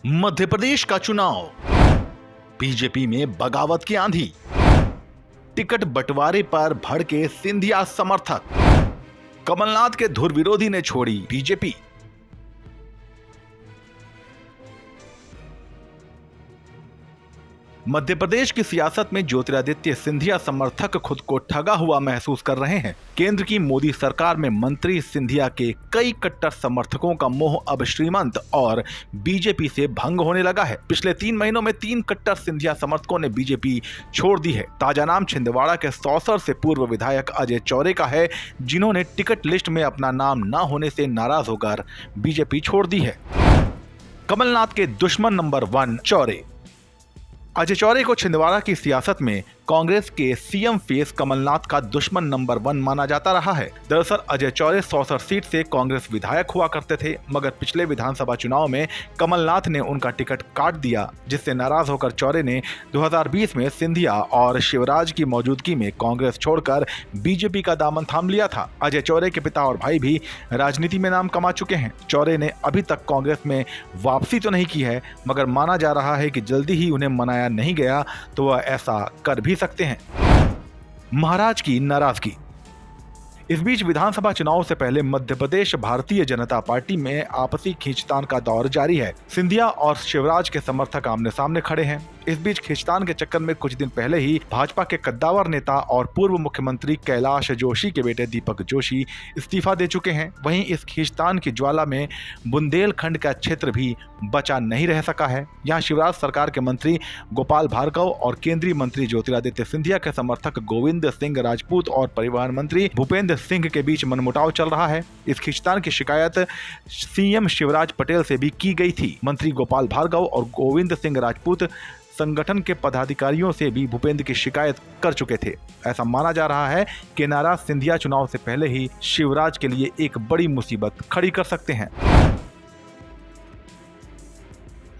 मध्य प्रदेश का चुनाव, बीजेपी में बगावत की आंधी, टिकट बंटवारे पर भड़के सिंधिया समर्थक, कमलनाथ के धुर विरोधी ने छोड़ी बीजेपी। मध्य प्रदेश की सियासत में ज्योतिरादित्य सिंधिया समर्थक खुद को ठगा हुआ महसूस कर रहे हैं। केंद्र की मोदी सरकार में मंत्री सिंधिया के कई कट्टर समर्थकों का मोह अब श्रीमंत और बीजेपी से भंग होने लगा है। पिछले 3 महीनों में 3 कट्टर सिंधिया समर्थकों ने बीजेपी छोड़ दी है। ताजा नाम छिंदवाड़ा के सौसर से पूर्व विधायक अजय चौरे का है, जिन्होंने टिकट लिस्ट में अपना नाम न होने से नाराज होकर बीजेपी छोड़ दी है। कमलनाथ के दुश्मन नंबर 1 चौरे। अजय चौरे को छिंदवाड़ा की सियासत में कांग्रेस के सीएम फेस कमलनाथ का दुश्मन नंबर 1 माना जाता रहा है। दरअसल अजय चौरे सौसर सीट से कांग्रेस विधायक हुआ करते थे, मगर पिछले विधानसभा चुनाव में कमलनाथ ने उनका टिकट काट दिया, जिससे नाराज होकर चौरे ने 2020 में सिंधिया और शिवराज की मौजूदगी में कांग्रेस छोड़कर बीजेपी का दामन थाम लिया था। अजय चौरे के पिता और भाई भी राजनीति में नाम कमा चुके हैं। चौरे ने अभी तक कांग्रेस में वापसी तो नहीं की है, मगर माना जा रहा है कि जल्दी ही उन्हें मनाया नहीं गया तो वह ऐसा कर भी सकते हैं। महाराज की नाराजगी। इस बीच विधानसभा चुनाव से पहले मध्य प्रदेश भारतीय जनता पार्टी में आपसी खींचतान का दौर जारी है। सिंधिया और शिवराज के समर्थक आमने सामने खड़े हैं। इस बीच खींचतान के चक्कर में कुछ दिन पहले ही भाजपा के कद्दावर नेता और पूर्व मुख्यमंत्री कैलाश जोशी के बेटे दीपक जोशी इस्तीफा दे चुके हैं। वहीं इस खींचतान की ज्वाला में बुंदेलखंड का क्षेत्र भी बचा नहीं रह सका है। यहाँ शिवराज सरकार के मंत्री गोपाल भार्गव और केंद्रीय मंत्री ज्योतिरादित्य सिंधिया के समर्थक गोविंद सिंह राजपूत और परिवहन मंत्री भूपेंद्र सिंह के बीच मनमुटाव चल रहा है। इस खींचतान की शिकायत सीएम शिवराज पटेल से भी की गई थी। मंत्री गोपाल भार्गव और गोविंद सिंह राजपूत संगठन के पदाधिकारियों से भी भूपेंद्र की शिकायत कर चुके थे। ऐसा माना जा रहा है कि नाराज सिंधिया चुनाव से पहले ही शिवराज के लिए एक बड़ी मुसीबत खड़ी कर सकते हैं।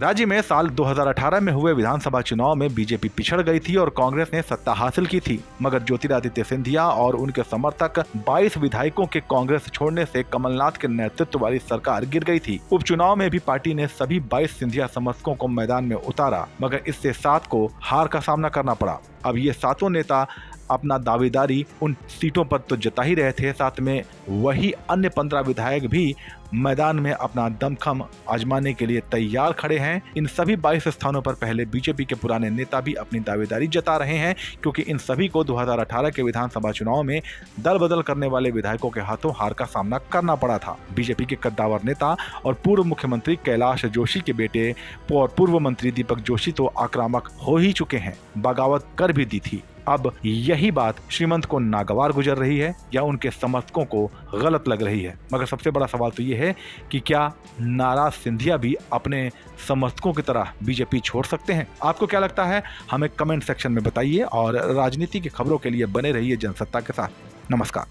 राज्य में साल 2018 में हुए विधानसभा चुनाव में बीजेपी पिछड़ गई थी और कांग्रेस ने सत्ता हासिल की थी, मगर ज्योतिरादित्य सिंधिया और उनके समर्थक 22 विधायकों के कांग्रेस छोड़ने से कमलनाथ के नेतृत्व वाली सरकार गिर गई थी। उपचुनाव में भी पार्टी ने सभी 22 सिंधिया समर्थकों को मैदान में उतारा, मगर इससे 7 को हार का सामना करना पड़ा। अब ये 7 नेता अपना दावेदारी उन सीटों पर तो जता ही रहे थे, साथ में वही अन्य 15 विधायक भी मैदान में अपना दमखम आजमाने के लिए तैयार खड़े हैं। इन सभी 22 स्थानों पर पहले बीजेपी के पुराने नेता भी अपनी दावेदारी जता रहे हैं, क्योंकि इन सभी को 2018 के विधानसभा चुनाव में दल बदल करने वाले विधायकों के हाथों हार का सामना करना पड़ा था। बीजेपी के कद्दावर नेता और पूर्व मुख्यमंत्री कैलाश जोशी के बेटे और पूर्व मंत्री दीपक जोशी तो आक्रामक हो ही चुके हैं, बगावत कर भी दी थी। अब यही बात श्रीमंत को नागवार गुजर रही है या उनके समर्थकों को गलत लग रही है। मगर सबसे बड़ा सवाल तो ये है कि क्या नाराज सिंधिया भी अपने समर्थकों की तरह बीजेपी छोड़ सकते हैं? आपको क्या लगता है? हमें कमेंट सेक्शन में बताइए और राजनीति की खबरों के लिए बने रहिए जनसत्ता के साथ। नमस्कार।